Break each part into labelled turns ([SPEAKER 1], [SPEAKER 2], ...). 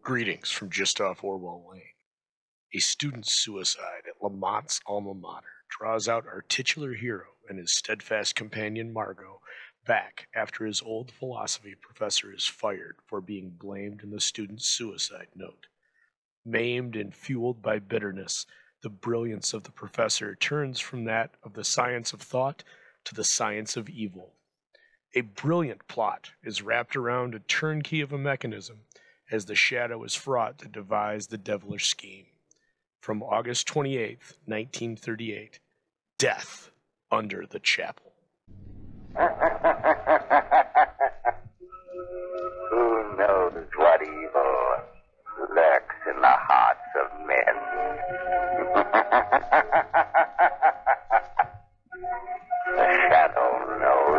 [SPEAKER 1] Greetings from just off Orwell Lane. A student's suicide at Lamont's alma mater draws out our titular hero and his steadfast companion Margot back after his old philosophy professor is fired for being blamed in the student's suicide note. Maimed and fueled by bitterness, the brilliance of the professor turns from that of the science of thought to the science of evil. A brilliant plot is wrapped around a turnkey of a mechanism as the shadow is fraught to devise the devilish scheme. From August 28th, 1938, Death Under the Chapel.
[SPEAKER 2] Who knows what evil lurks in the hearts of men? The shadow knows.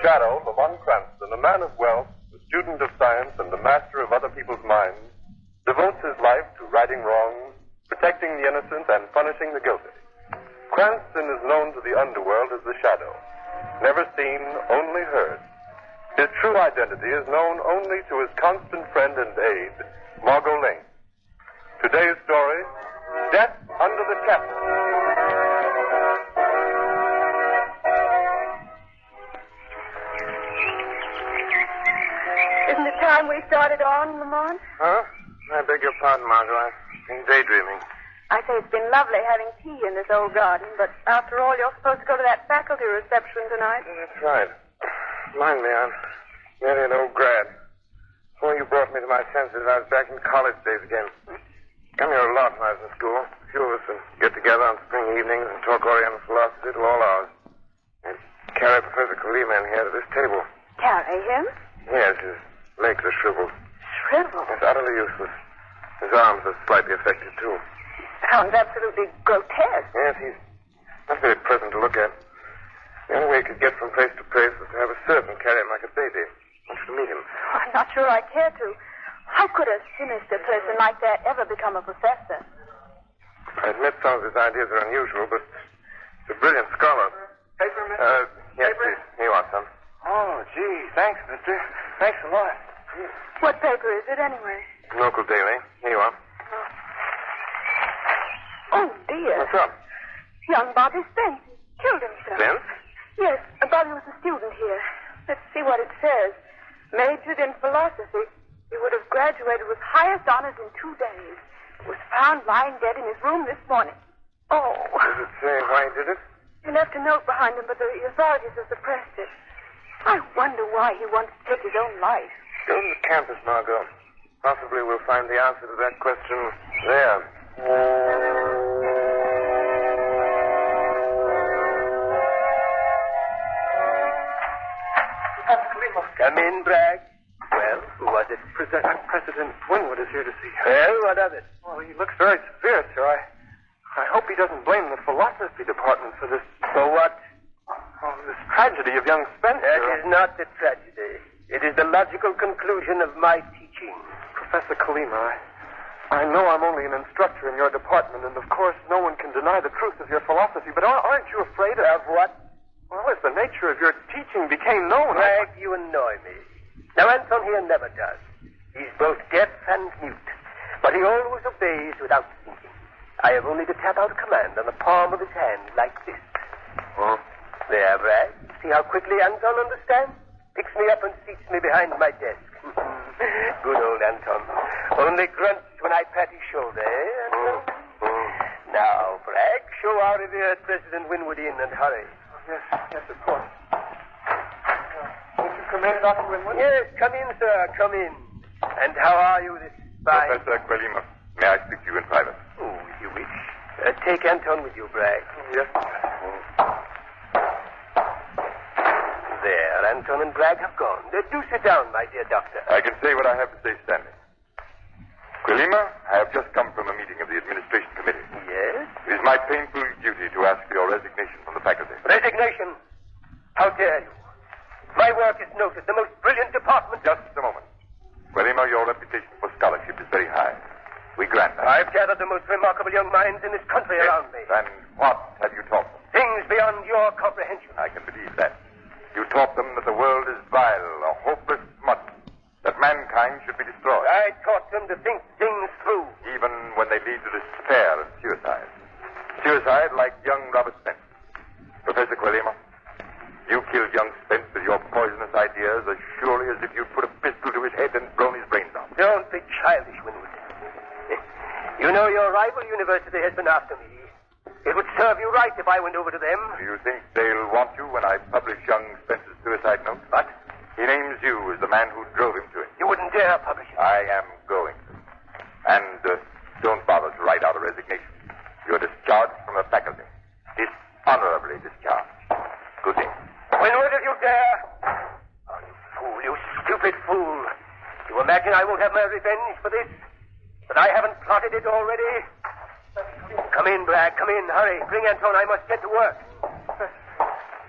[SPEAKER 3] Shadow, Lamont Cranston, a man of wealth, a student of science, and a master of other people's minds, devotes his life to righting wrongs, protecting the innocent, and punishing the guilty. Cranston is known to the underworld as the Shadow. Never seen, only heard. His true identity is known only to his constant friend and aide, Margot. Today's story, Death Under the Chapel.
[SPEAKER 4] Isn't it time we started on, Lamont?
[SPEAKER 5] Huh? I beg your pardon, Margot. I've been daydreaming.
[SPEAKER 4] I say it's been lovely having tea in this old garden, but after all, you're supposed to go to that faculty reception tonight.
[SPEAKER 5] That's right. Mind me, I'm nearly an old grad. Before you brought me to my senses, I was back in college days again. Come here a lot when I was in school. A few of us would get together on spring evenings and talk Oriental philosophy till all hours. And carry Professor Kalima in here to this table.
[SPEAKER 4] Carry him?
[SPEAKER 5] Yes, his legs are shriveled.
[SPEAKER 4] Shriveled?
[SPEAKER 5] It's utterly useless. His arms are slightly affected, too.
[SPEAKER 4] Sounds absolutely grotesque.
[SPEAKER 5] Yes, he's not very pleasant to look at. The only way he could get from place to place was to have a servant carry him like a baby. I want you to meet him.
[SPEAKER 4] Oh, I'm not sure I care to. How could a sinister person like that ever become a professor?
[SPEAKER 5] I admit some of his ideas are unusual, but he's a brilliant scholar.
[SPEAKER 3] Paper, mister?
[SPEAKER 5] Yes,
[SPEAKER 3] Paper?
[SPEAKER 5] please. Here you are, son.
[SPEAKER 3] Oh, gee, thanks, mister. Thanks a lot.
[SPEAKER 4] What paper is it, anyway?
[SPEAKER 5] Local daily. Here you are.
[SPEAKER 4] Oh, dear.
[SPEAKER 5] What's up?
[SPEAKER 4] Young Bobby Spence killed himself.
[SPEAKER 5] Spence?
[SPEAKER 4] Yes, Bobby was a student here. Let's see what it says. Majored in philosophy. He would have graduated with highest honors in 2 days. Was found lying dead in his room this morning. Oh.
[SPEAKER 5] Does it say why he did it?
[SPEAKER 4] He left a note behind him, but the authorities have suppressed it. I wonder why he wants to take his own life.
[SPEAKER 5] Go to the campus, Margot. Possibly we'll find the answer to that question there.
[SPEAKER 2] Come in, Bragg. Well, who was it?
[SPEAKER 3] President Winwood is here to see you.
[SPEAKER 2] Well, what of it?
[SPEAKER 3] Well, he looks very severe, sir. I hope he doesn't blame the philosophy department for this.
[SPEAKER 2] For what?
[SPEAKER 3] Oh, this tragedy of young Spencer.
[SPEAKER 2] That is not the tragedy. It is the logical conclusion of my teaching.
[SPEAKER 3] Professor Kalima, I know I'm only an instructor in your department, and of course no one can deny the truth of your philosophy, but aren't you afraid
[SPEAKER 2] Of what?
[SPEAKER 3] Well, if the nature of your teaching became known...
[SPEAKER 2] Bragg, you annoy me. Now, Anton here never does. He's both deaf and mute, but he always obeys without thinking. I have only to tap out a command on the palm of his hand like this.
[SPEAKER 5] Oh?
[SPEAKER 2] There, Bragg. See how quickly Anton understands? Picks me up and seats me behind my desk. Good old Anton. Only grunts when I pat his shoulder, eh, Anton? Now, Bragg, show our revered President Winwood in and hurry.
[SPEAKER 3] Yes, of course. Won't you come in, Dr. Winwood?
[SPEAKER 2] Yes, come in, sir, come in. And how are you this fine...
[SPEAKER 5] Professor Kalima, may I speak to you in private?
[SPEAKER 2] Oh, if you wish. Take Anton with you, Bragg.
[SPEAKER 3] Yes.
[SPEAKER 2] Anton and Bragg have gone. Do sit down, my dear doctor.
[SPEAKER 3] I can say what I have to say standing. Quilima, I have just come from a meeting of the administration committee.
[SPEAKER 2] Yes?
[SPEAKER 3] It is my painful duty to ask for your resignation from the faculty.
[SPEAKER 2] Resignation? How dare you? My work is noted. The most brilliant department.
[SPEAKER 3] Just a moment. Quilima, your reputation for scholarship is very high. We grant that.
[SPEAKER 2] I've gathered the most remarkable young minds in this country around me.
[SPEAKER 3] And what have you taught them?
[SPEAKER 2] Things beyond your comprehension.
[SPEAKER 3] I can believe that. You taught them that the world is vile, a hopeless smut, that mankind should be destroyed.
[SPEAKER 2] I taught them to think things through.
[SPEAKER 3] Even when they lead to despair and suicide. Suicide like young Robert Spence. Professor Quilima, you killed young Spence with your poisonous ideas as surely as if you'd put a pistol to his head and blown his brains out.
[SPEAKER 2] Don't be childish, Winwood. You know your rival university has been after me. It would serve you right if I went over to them.
[SPEAKER 3] Do you think they'll want you when I publish young Spence's suicide note?
[SPEAKER 2] What?
[SPEAKER 3] He names you as the man who drove him to it.
[SPEAKER 2] You wouldn't dare publish it.
[SPEAKER 3] I am going to. And don't bother to write out a resignation. You're discharged from the faculty. Dishonorably discharged. Good day.
[SPEAKER 2] Winwood, if you dare. Oh, you fool, you stupid fool. You imagine I won't have my revenge for this? That I haven't plotted it already? Come in, Bragg. Come in. Hurry. Bring Anton. I must get to work.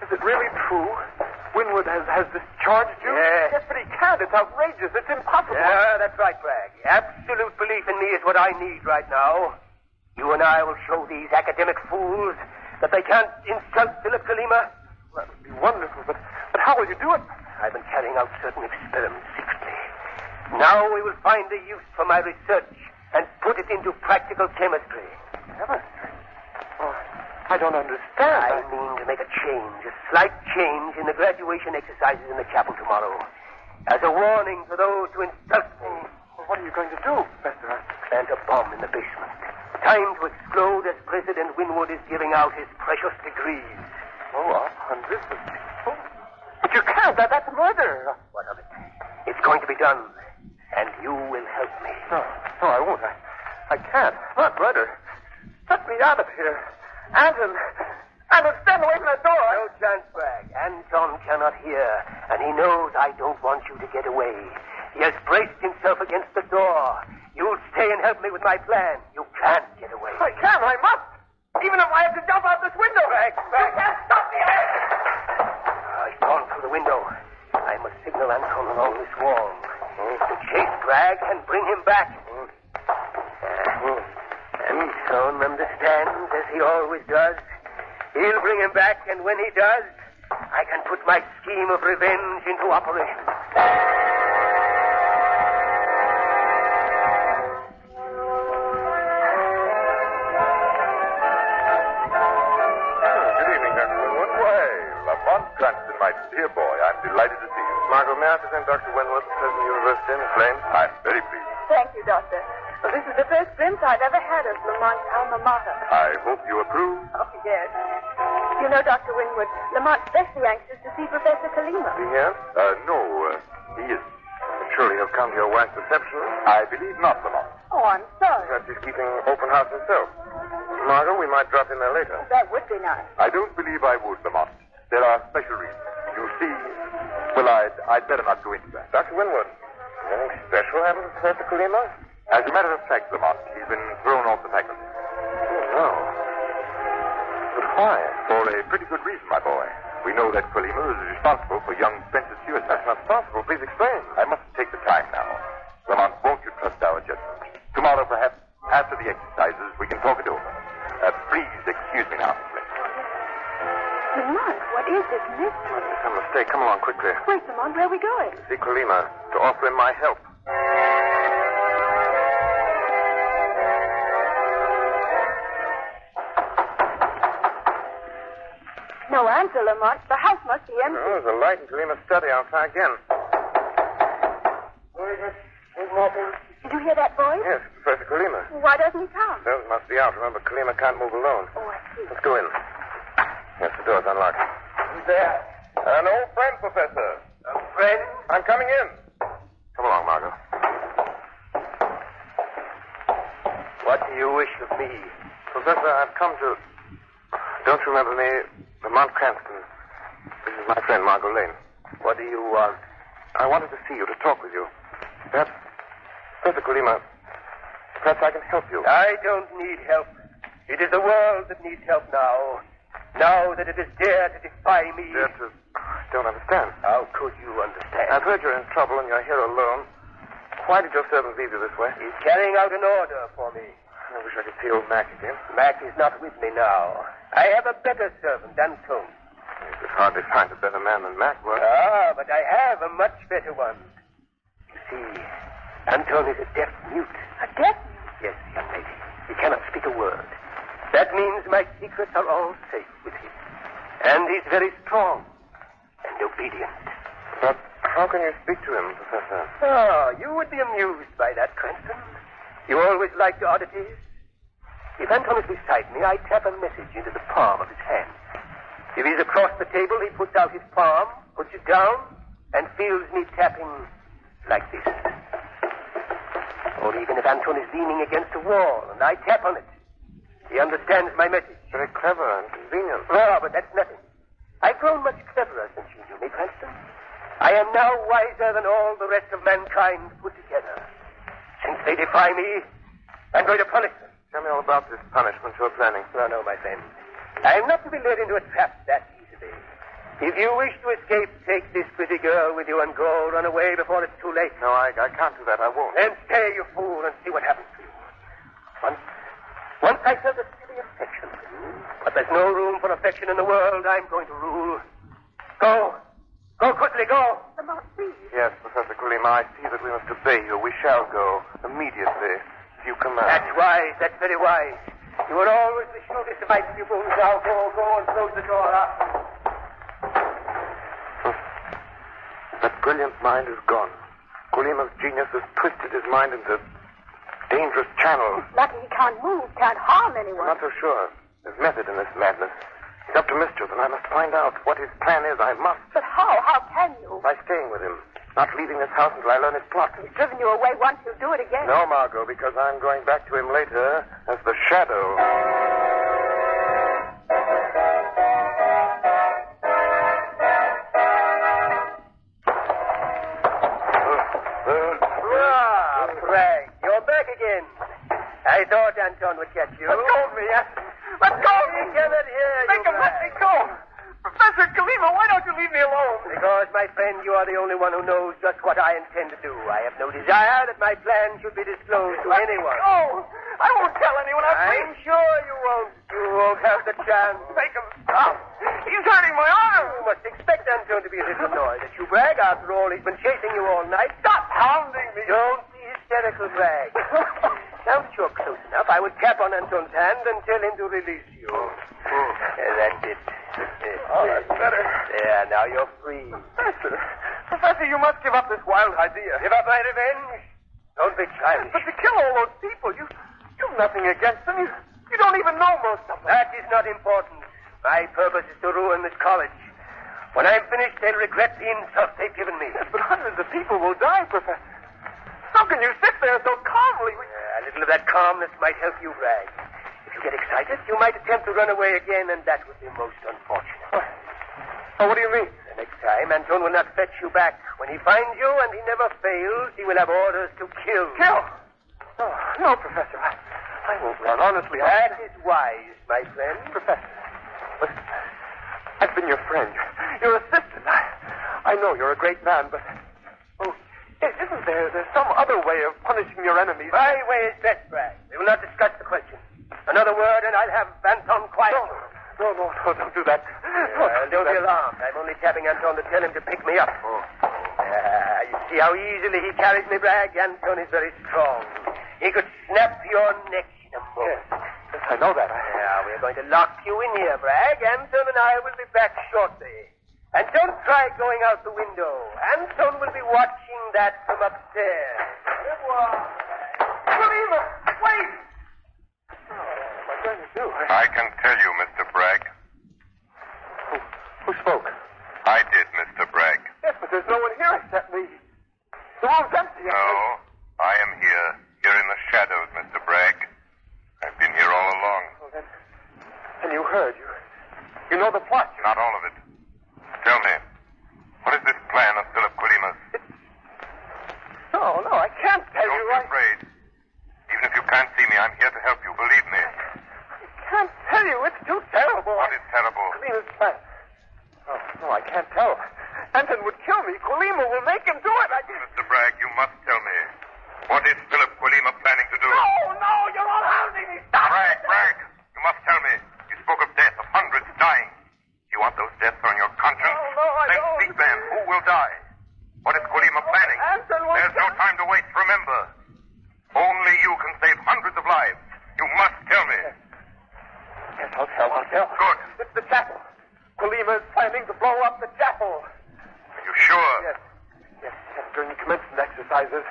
[SPEAKER 5] Is it really true? Winwood has discharged you?
[SPEAKER 2] Yes.
[SPEAKER 5] Yes, but he can't. It's outrageous. It's impossible.
[SPEAKER 2] Yeah, that's right, Bragg. Absolute belief in me is what I need right now. You and I will show these academic fools that they can't insult Philip Quilima.
[SPEAKER 5] That would be wonderful, but how will you do it?
[SPEAKER 2] I've been carrying out certain experiments secretly. Now we will find a use for my research and put it into practical chemistry.
[SPEAKER 5] Chemistry? Oh, I don't understand.
[SPEAKER 2] I mean to make a change, a slight change in the graduation exercises in the chapel tomorrow. As a warning to those who insult me.
[SPEAKER 5] Well, what are you going to do, Professor?
[SPEAKER 2] Plant a bomb in the basement. Time to explode as President Winwood is giving out his precious degrees.
[SPEAKER 5] Oh, this is... Oh. But you can't. That's murder.
[SPEAKER 2] What of it? It's going to be done. And you will help me.
[SPEAKER 5] No, I won't. I can't. Not murder. Let me out of here. Anton, stand away from that door.
[SPEAKER 2] No chance, Bragg. Anton cannot hear, and he knows I don't want you to get away. He has braced himself against the door. You'll stay and help me with my plan. You can't get away.
[SPEAKER 5] I can. I must. Even if I have to jump out this window.
[SPEAKER 2] Bragg.
[SPEAKER 5] You can't stop me.
[SPEAKER 2] He's gone through the window. I must signal Anton along this wall. To chase Bragg and bring him back. Anton understands, as he always does. He'll bring him back, and when he does, I can put my scheme of revenge into operation.
[SPEAKER 3] Good evening, Dr. Winwood. Why, Lamont Cranston, my dear boy, I'm delighted to see you.
[SPEAKER 5] Margot, may I present Dr. Winwood, President of the University, Miss Lane?
[SPEAKER 3] I'm very pleased.
[SPEAKER 4] Thank you, Doctor. Well, this is the first glimpse I've ever had of Lamont's alma mater.
[SPEAKER 3] I hope you approve.
[SPEAKER 4] Oh, yes. You know, Dr. Winwood, Lamont's especially anxious to see Professor Quilima.
[SPEAKER 5] Yes?
[SPEAKER 3] No, he isn't.
[SPEAKER 5] Surely he'll come to your wife's reception.
[SPEAKER 3] I believe not, Lamont.
[SPEAKER 4] Oh, I'm sorry.
[SPEAKER 5] Perhaps he's keeping open house himself. Margot, we might drop in there later.
[SPEAKER 4] That would be nice.
[SPEAKER 3] I don't believe I would, Lamont. There are special reasons. You see, well, I'd better not go into that.
[SPEAKER 5] Dr. Winwood, anything special happened to Professor Quilima?
[SPEAKER 3] As a matter of fact, Lamont, he's been thrown off the faculty.
[SPEAKER 5] Oh, no. But why?
[SPEAKER 3] For a pretty good reason, my boy. We know that Quilima is responsible for young Spence's suicide.
[SPEAKER 5] That's not possible. Please explain.
[SPEAKER 3] I mustn't take the time now. Lamont, won't you trust our judgment? Tomorrow, perhaps, after the exercises, we can talk it over. Please excuse me now, Miss Lane.
[SPEAKER 4] Lamont, what is this mystery?
[SPEAKER 5] There's some mistake. Come along quickly.
[SPEAKER 4] Wait, Lamont, where are we going?
[SPEAKER 5] See Quilima, to offer him my help.
[SPEAKER 4] No answer, Lamont. The house must be empty.
[SPEAKER 5] Oh, there's a light in Quilima's study. I'll try again.
[SPEAKER 4] Did you hear that voice?
[SPEAKER 5] Yes, Professor Quilima.
[SPEAKER 4] Why doesn't he come?
[SPEAKER 5] Bells must be out. Remember, Quilima can't move alone.
[SPEAKER 4] Oh, I see.
[SPEAKER 5] Let's go in. Yes, the door's unlocked.
[SPEAKER 2] Who's there?
[SPEAKER 5] An old friend, Professor.
[SPEAKER 2] A friend?
[SPEAKER 5] I'm coming in. Come along, Margot.
[SPEAKER 2] What do you wish of me?
[SPEAKER 5] Professor, I've come to... Don't you remember me? Lamont Cranston. This is my friend, Margot Lane.
[SPEAKER 2] What do you want?
[SPEAKER 5] I wanted to see you, to talk with you. Perhaps, Professor Colima, perhaps I can help you.
[SPEAKER 2] I don't need help. It is the world that needs help now. Now that it has dared to defy me.
[SPEAKER 5] I don't understand.
[SPEAKER 2] How could you understand?
[SPEAKER 5] I've heard you're in trouble and you're here alone. Why did your servant leave you this way?
[SPEAKER 2] He's carrying out an order for me.
[SPEAKER 5] I wish I could see old Mac again.
[SPEAKER 2] Mac is not with me now. I have a better servant, Anton.
[SPEAKER 5] You could hardly find a better man than Mac was.
[SPEAKER 2] Ah, but I have a much better one. You see, Anton is a deaf mute.
[SPEAKER 4] A deaf mute?
[SPEAKER 2] Yes, young lady. He cannot speak a word. That means my secrets are all safe with him. And he's very strong and obedient.
[SPEAKER 5] But how can you speak to him, Professor?
[SPEAKER 2] Oh, you would be amused by that, Cranston. You always liked oddities. If Anton is beside me, I tap a message into the palm of his hand. If he's across the table, he puts out his palm, puts it down, and feels me tapping like this. Or even if Anton is leaning against a wall and I tap on it, he understands my message.
[SPEAKER 5] Very clever and convenient.
[SPEAKER 2] Oh, but that's nothing. I've grown much cleverer since you knew me, Cranston. I am now wiser than all the rest of mankind put together. Since they defy me, I'm going to punish them.
[SPEAKER 5] Tell me all about this punishment you're planning.
[SPEAKER 2] No, my friend. I'm not to be led into a trap that easily. If you wish to escape, take this pretty girl with you and go. Run away before it's too late.
[SPEAKER 5] No, I can't do that. I won't.
[SPEAKER 2] Then stay, you fool, and see what happens to you. Once I felt a silly affection for you, but there's no room for affection in the world. I'm going to rule. Go. Go quickly, go.
[SPEAKER 4] Lamont, please.
[SPEAKER 5] Yes, Professor Colima, I see that we must obey you. We shall go immediately. If you command.
[SPEAKER 2] That's wise. That's very wise. You were always the shrewdest of my pupils. Now go and close the door up.
[SPEAKER 5] That brilliant mind is gone. Colima's genius has twisted his mind into dangerous channels.
[SPEAKER 4] It's lucky he can't move, can't harm
[SPEAKER 5] I'm
[SPEAKER 4] anyone.
[SPEAKER 5] not so sure. There's method in this madness. He's up to mischief, and I must find out what his plan is. I must.
[SPEAKER 4] But how? How can you?
[SPEAKER 5] By staying with him. Not leaving this house until I learn his plot.
[SPEAKER 4] He's driven you away once, he'll do it again.
[SPEAKER 5] No, Margot, because I'm going back to him later as the Shadow.
[SPEAKER 2] Bragg, you're back again. I thought Anton would catch you.
[SPEAKER 6] Let go of me, Let go of me.
[SPEAKER 2] He cannot hear you,
[SPEAKER 6] Make him let me
[SPEAKER 2] Bragg.
[SPEAKER 6] go. Professor Colima, why don't you leave me alone?
[SPEAKER 2] Because, my friend, you are the only one who knows just what I intend to do. I have no desire that my plan should be disclosed to anyone.
[SPEAKER 6] No, I won't tell anyone.
[SPEAKER 2] I'm sure you won't. You won't have the chance.
[SPEAKER 6] Make him stop. He's hurting my arm.
[SPEAKER 2] You must expect Anton to be a little annoyed at you, Bragg. After all, he's been chasing you all night.
[SPEAKER 6] Stop hounding me.
[SPEAKER 2] Don't be hysterical, Bragg. Now that you're close enough, I would tap on Anton's hand and tell him to release you. That's it.
[SPEAKER 6] Oh, that's better.
[SPEAKER 2] There, now you're free.
[SPEAKER 6] Professor, you must give up this wild idea.
[SPEAKER 2] Give up my revenge? Don't be childish.
[SPEAKER 6] But to kill all those people, you've nothing against them. You don't even know most of them.
[SPEAKER 2] That is not important. My purpose is to ruin this college. When I'm finished, they'll regret the insult they've given me.
[SPEAKER 6] Yes, but hundreds of people will die, Professor. How can you sit there so calmly?
[SPEAKER 2] A little of that calmness might help you, Bragg. If you get excited, you might attempt to run away again, and that would be most unfortunate.
[SPEAKER 6] Oh, what do you mean?
[SPEAKER 2] The next time, Anton will not fetch you back. When he finds you, and he never fails, he will have orders to kill.
[SPEAKER 6] Kill? Oh, no, Professor. I won't run. Honestly,
[SPEAKER 2] That is wise, my friend.
[SPEAKER 6] Professor, listen. I've been your friend, your assistant. I know you're a great man, but... Oh, isn't there's some other way of punishing your enemies?
[SPEAKER 2] My way is best, Bragg. We will not discuss the question. Another word, and I'll have Anton quiet.
[SPEAKER 6] No, don't do that.
[SPEAKER 2] Don't be alarmed. I'm only tapping Anton to tell him to pick me up. You see how easily he carries me, Bragg? Anton is very strong. He could snap your neck in a moment.
[SPEAKER 6] Yes, I know that.
[SPEAKER 2] Now, we're going to lock you in here, Bragg. Anton and I will be back shortly. And don't try going out the window. Anton will be watching that from upstairs.
[SPEAKER 6] Colima, wait! Oh, what am I going to do?
[SPEAKER 3] I can tell you, Mr. Bragg.
[SPEAKER 6] Who spoke?
[SPEAKER 3] I did, Mr. Bragg.
[SPEAKER 6] Yes, but there's no one here except me. The room's empty.
[SPEAKER 3] No, I am here in the shadows, Mr. Bragg. I've been here all along.
[SPEAKER 6] Oh, then you heard. You know the plot.
[SPEAKER 3] Not all of it. Tell me, what is this plan
[SPEAKER 6] Colima will make him do it.
[SPEAKER 3] Mr. Bragg, you must tell me. What is Philip Colima planning to do?
[SPEAKER 6] No, you're all hounding me. Stop.
[SPEAKER 3] Bragg, you must tell me. You spoke of death, of hundreds dying. You want those deaths on your conscience?
[SPEAKER 6] No, I
[SPEAKER 3] then
[SPEAKER 6] don't.
[SPEAKER 3] speak then. Who will die? What is Colima planning?
[SPEAKER 6] Anton won't
[SPEAKER 3] There's no time to wait. Remember, only you can save hundreds of lives. You must tell me.
[SPEAKER 6] Yes, I'll tell.
[SPEAKER 3] Good.
[SPEAKER 6] It's the chapel. Colima is planning to blow up the chapel.
[SPEAKER 3] Are you sure?
[SPEAKER 6] Yes. During the commencement exercises,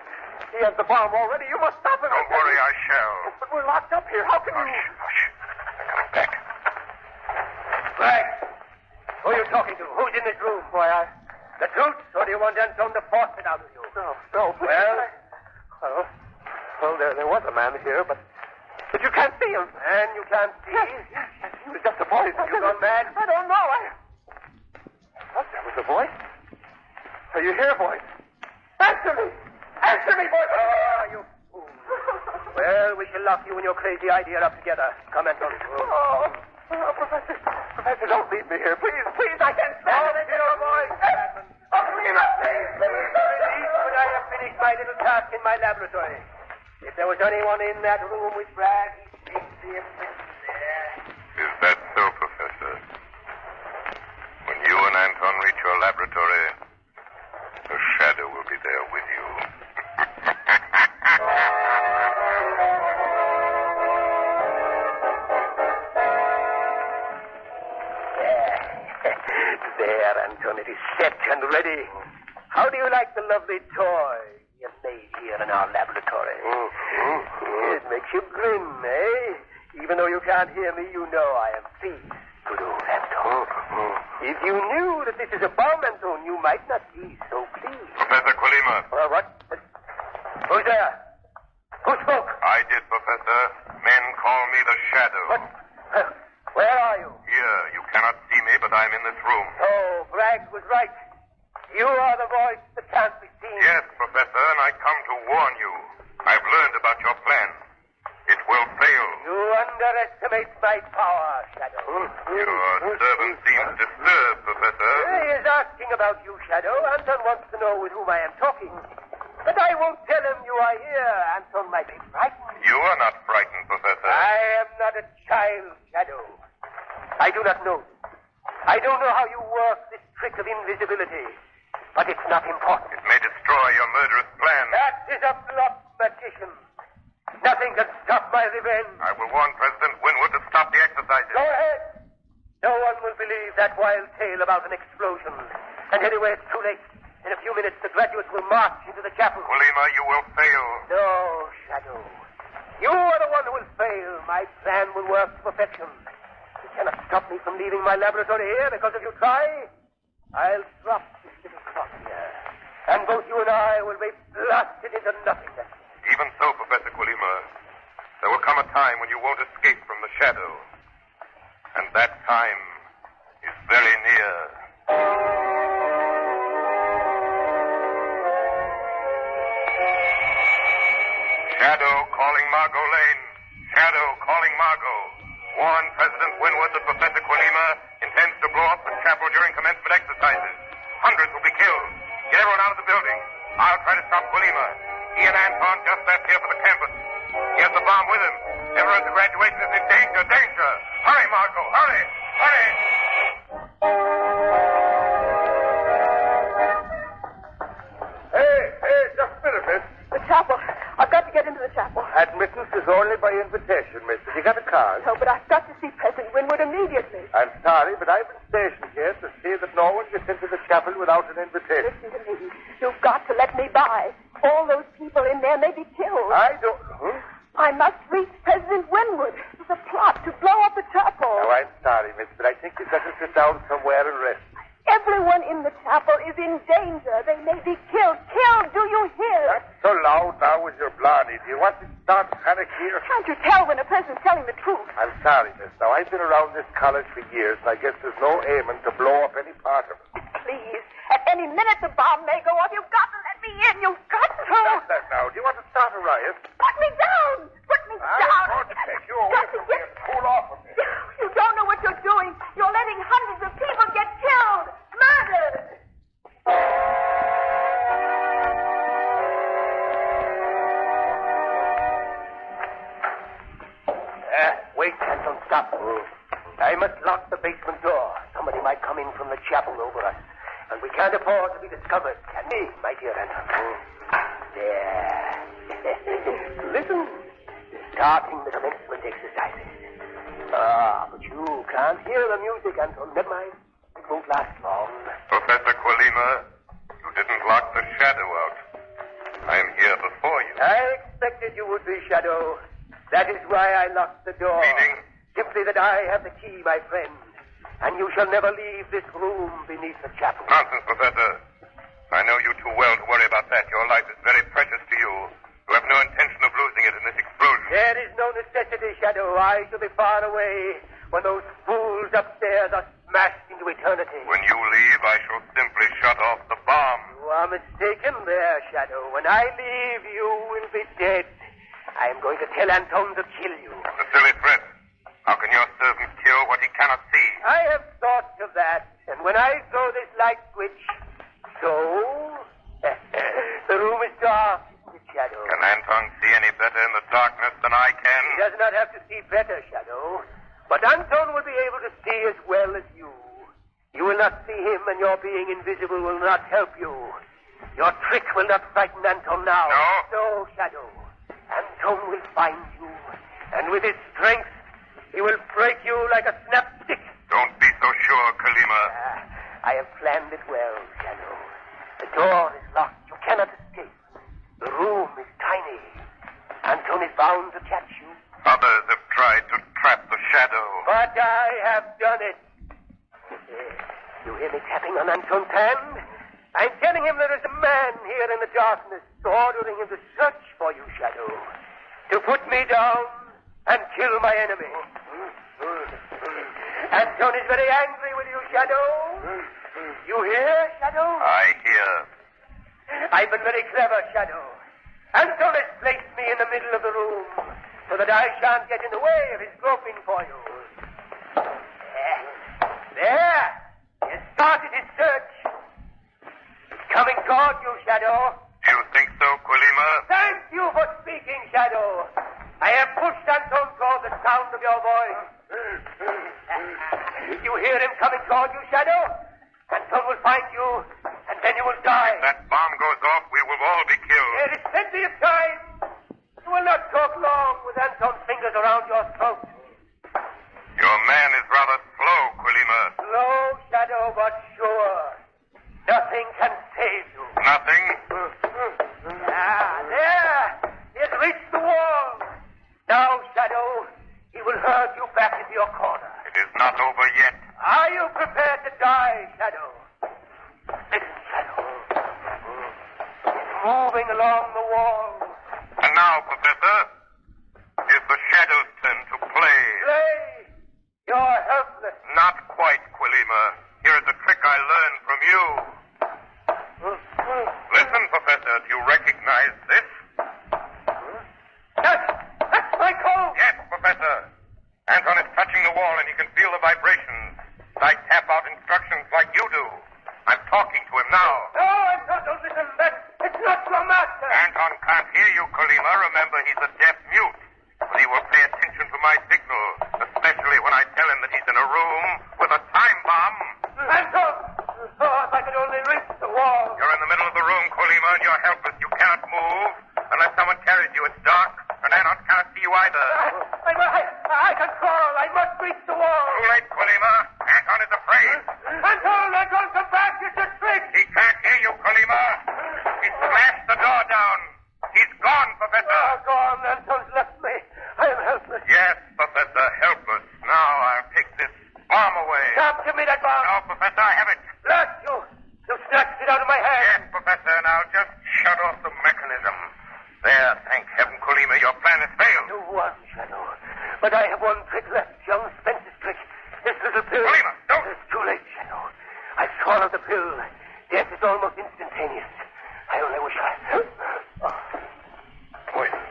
[SPEAKER 6] he has the bomb already. You must stop him.
[SPEAKER 3] Don't worry, I shall.
[SPEAKER 6] But we're locked up here. How can you...
[SPEAKER 3] Hush. They're coming back.
[SPEAKER 2] Bragg, who are you talking to? Who's in this room?
[SPEAKER 6] Why,
[SPEAKER 2] The truth, or do you want Anton to force it out of you?
[SPEAKER 6] No.
[SPEAKER 2] Well,
[SPEAKER 6] there was a man here, but you can't see him.
[SPEAKER 2] And you can't see?
[SPEAKER 6] Yes. He was just a voice.
[SPEAKER 2] You gone mad?
[SPEAKER 6] I don't know. What? That was a voice? Are you here, voice? Answer me, voice!
[SPEAKER 2] Oh, you fool. Well, we shall lock you and your crazy idea up together. Come, Anton.
[SPEAKER 6] Professor, don't leave me here. Please, I can't stand it.
[SPEAKER 2] Your voice.
[SPEAKER 6] Please.
[SPEAKER 2] Release when I have finished my little task in my laboratory. If there was anyone in that room with Bragg, he'd speak to him there.
[SPEAKER 3] Is that so, Professor? When you and Anton reach your laboratory, the shadow will be there with you.
[SPEAKER 2] There, Anton, it is set and ready. How do you like the lovely toy you made here in our laboratory? It makes you grin, eh? Even though you can't hear me, you know I am pleased. Good old Anton. If you knew that this is a bomb, Anton, you might not be so pleased.
[SPEAKER 3] Professor Colima.
[SPEAKER 2] What? Who's there? Who spoke?
[SPEAKER 3] I did, Professor. Men call me the Shadow.
[SPEAKER 2] What? Where are you?
[SPEAKER 3] Here, you cannot see me, but I'm in this room.
[SPEAKER 2] Oh, Bragg was right. You are the voice that can't be seen.
[SPEAKER 3] Yes, Professor, and I come to warn you. I've learned about your plan. It will fail.
[SPEAKER 2] You underestimate my power, Shadow.
[SPEAKER 3] Your servant seems disturbed, Professor.
[SPEAKER 2] He is asking about you, Shadow. Anton wants to know with whom I am talking. But I won't tell him you are here. Anton might be frightened.
[SPEAKER 3] You are not frightened, Professor.
[SPEAKER 2] I am not a child, Shadow. I do not know. I don't know how you work this trick of invisibility. But it's not important.
[SPEAKER 3] It may destroy your murderous plan.
[SPEAKER 2] That is a bluff, magician. Nothing can stop my revenge.
[SPEAKER 3] I will warn President Winwood to stop the exercises.
[SPEAKER 2] Go ahead. No one will believe that wild tale about an explosion. And anyway, it's too late. In a few minutes, the graduates will march into the chapel.
[SPEAKER 3] Colima, you will fail.
[SPEAKER 2] No, Shadow. You are the one who will fail. My plan will work to perfection. You cannot stop me from leaving my laboratory here because if you try, I'll drop this little clock here. And both you and I will be blasted into nothingness.
[SPEAKER 3] Even so, Professor Colima, there will come a time when you won't escape from the shadow. And that time is very near. Shadow calling Margot Lane. Shadow calling Margot. Warn President Winwood that Professor Colima intends to blow up the chapel during commencement exercises. Hundreds will be killed. Get everyone out of the building. I'll try to stop Colima. He and Anton just left here for the campus. He has the bomb with him. Everyone at the graduation is in danger. Danger! Hurry, Margot, hurry! Hurry!
[SPEAKER 5] Hey, just a minute, miss.
[SPEAKER 4] The chapel. I've got to get into the chapel.
[SPEAKER 5] Admittance is only by invitation, miss. Have you got a card?
[SPEAKER 4] No, but I've got to see President Winwood immediately.
[SPEAKER 5] I'm sorry, but I've been stationed here to see that no one gets into the chapel without an invitation.
[SPEAKER 4] Listen to me. You've got to let me by. All those people in there may be killed.
[SPEAKER 5] I don't... Huh?
[SPEAKER 4] I must reach President Winwood. It's a plot to blow up the chapel.
[SPEAKER 5] Oh, I'm sorry, miss, but I think you'd better sit down somewhere and rest.
[SPEAKER 4] Everyone in the chapel is in danger. They may be killed. Killed, do you hear?
[SPEAKER 5] Not so loud now with your blarney. Do you want to start panic here?
[SPEAKER 4] Can't you tell when a person's telling the truth?
[SPEAKER 5] I'm sorry, miss. Now, I've been around this college for years, and I guess there's no aiming to blow up any part of it.
[SPEAKER 4] Please, at any minute the bomb may go off. You've got to let me in. You've got to.
[SPEAKER 5] Stop that now. Do you want to start a riot?
[SPEAKER 4] Put me down. Put me down.
[SPEAKER 5] I'm going to take you away from me and cool off of me.
[SPEAKER 4] You don't know what you're doing. You're letting hundreds of people get killed. Murdered.
[SPEAKER 2] basement door. Somebody might come in from the chapel over us. And we can't afford to be discovered, can we, my dear Anton? There. Listen. Starting the commencement exercises. But you can't hear the music, Anton. Never mind. It won't last long.
[SPEAKER 3] Professor Colima, you didn't lock the shadow out. I'm here before you.
[SPEAKER 2] I expected you would be, Shadow. That is why I locked the door.
[SPEAKER 3] Meaning?
[SPEAKER 2] Simply that I have the key, my friend. And you shall never leave this room beneath the chapel.
[SPEAKER 3] Nonsense, Professor. I know you too well to worry about that. Your life is very precious to you. You have no intention of losing it in this explosion.
[SPEAKER 2] There is no necessity, Shadow. I shall be far away when those fools upstairs are smashed into eternity.
[SPEAKER 3] When you leave, I shall simply shut off the bomb.
[SPEAKER 2] You are mistaken there, Shadow. When I leave, you will be dead. I am going to tell Anton to kill you.
[SPEAKER 3] A silly threat. How can your servant kill what he cannot see?
[SPEAKER 2] I have thought of that. And when I throw this light switch, so... the room is dark, isn't it, Shadow?
[SPEAKER 3] Can Anton see any better in the darkness than I can?
[SPEAKER 2] He does not have to see better, Shadow. But Anton will be able to see as well as you. You will not see him, and your being invisible will not help you. Your trick will not frighten Anton now.
[SPEAKER 3] No?
[SPEAKER 2] No, Shadow. Anton will find you, and with his strength, he will break you like a snapstick.
[SPEAKER 3] Don't be so sure, Colima.
[SPEAKER 2] I have planned it well, Shadow. The door is locked. You cannot escape. The room is tiny. Anton is bound to catch you.
[SPEAKER 3] Others have tried to trap the shadow.
[SPEAKER 2] But I have done it. You hear me tapping on Anton's hand? I'm telling him there is a man here in the darkness ordering him to search for you, Shadow. To put me down and kill my enemy. Anton is very angry with you, Shadow. You hear, Shadow?
[SPEAKER 3] I hear.
[SPEAKER 2] I've been very clever, Shadow. Anton has placed me in the middle of the room so that I shan't get in the way of his groping for you. There. He has started his search. He's coming toward you, Shadow.
[SPEAKER 3] Do you think so, Colima?
[SPEAKER 2] Thank you for speaking, Shadow. I have pushed Anton toward the sound of your voice. You hear him coming toward you, Shadow? Anton will find you, and then you will die.
[SPEAKER 3] If that bomb goes off, we will all be killed.
[SPEAKER 2] There is plenty of time. You will not talk long with Anton's fingers around your throat.
[SPEAKER 3] Your man is rather slow, Colima.
[SPEAKER 2] Slow, Shadow, but sure. Nothing can save you.
[SPEAKER 3] Nothing?
[SPEAKER 2] There. He has reached the wall. Now, Shadow, he will herd you back into your corner.
[SPEAKER 3] It is not over yet.
[SPEAKER 2] Are you prepared to die, Shadow? Listen, Shadow. He's moving along the wall.
[SPEAKER 3] And now, Professor, is the shadow's turn to play.
[SPEAKER 2] Play? You're helpless.
[SPEAKER 3] Not quite, Colima. Here is a trick I learned from you. Listen, Professor, do you recognize this?
[SPEAKER 2] That's my coat.
[SPEAKER 3] Yes, Professor. Anton is touching the wall and he can feel the vibrations. I tap out instructions like you do. I'm talking to him now.
[SPEAKER 2] No, Anton, don't listen. It's not your master.
[SPEAKER 3] Anton can't hear you, Colima. Remember, he's a deaf mute. But he will pay attention to my signal, especially when I tell him that he's in a room with a time bomb.
[SPEAKER 2] Anton! Oh, if I could only reach the wall.
[SPEAKER 3] You're in the middle of the room, Colima, and you're helpless. You cannot move unless someone carries you. It's dark, and Anton cannot see you either.
[SPEAKER 2] I can crawl. I must reach the wall.
[SPEAKER 3] Too late, Colima. Anton is afraid.
[SPEAKER 2] Anton, come back. It's a trick.
[SPEAKER 3] He can't hear you, Colima. He smashed the door down. He's gone, Professor.
[SPEAKER 2] Oh, gone. Anton's left me. I am helpless.
[SPEAKER 3] Yes, Professor, helpless. Now I'll take this bomb away.
[SPEAKER 2] Stop. Give me that bomb.
[SPEAKER 3] No, Professor, I have it.
[SPEAKER 2] Blast you. You snatched it out of my hand.
[SPEAKER 3] Yes, Professor, and I'll just shut off the mechanism. There, thank heaven, Colima, your plan has failed.
[SPEAKER 2] You won, Shadow. But I have one trick left. Young Spencer's trick. This little pill.
[SPEAKER 3] Colima, don't.
[SPEAKER 2] It's too late, Shadow. I swallowed the pill. Death is almost instantaneous. I only wish I... Oh.
[SPEAKER 5] Poison.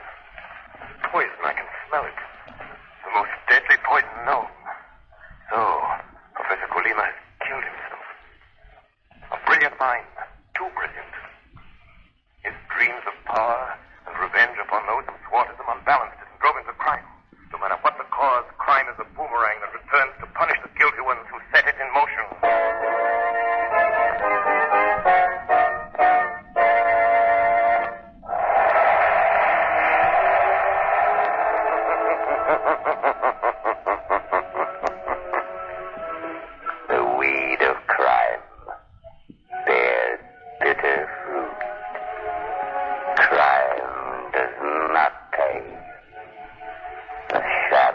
[SPEAKER 5] Poison, I can smell it. The most deadly poison known. So, Professor Colima has killed himself. A brilliant mind. Too brilliant. His dreams of power and revenge upon those who thwarted them unbalanced it and drove him to crime. No matter what the cause, crime is a boomerang that returns to punish the guilty ones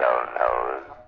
[SPEAKER 7] yellow nose.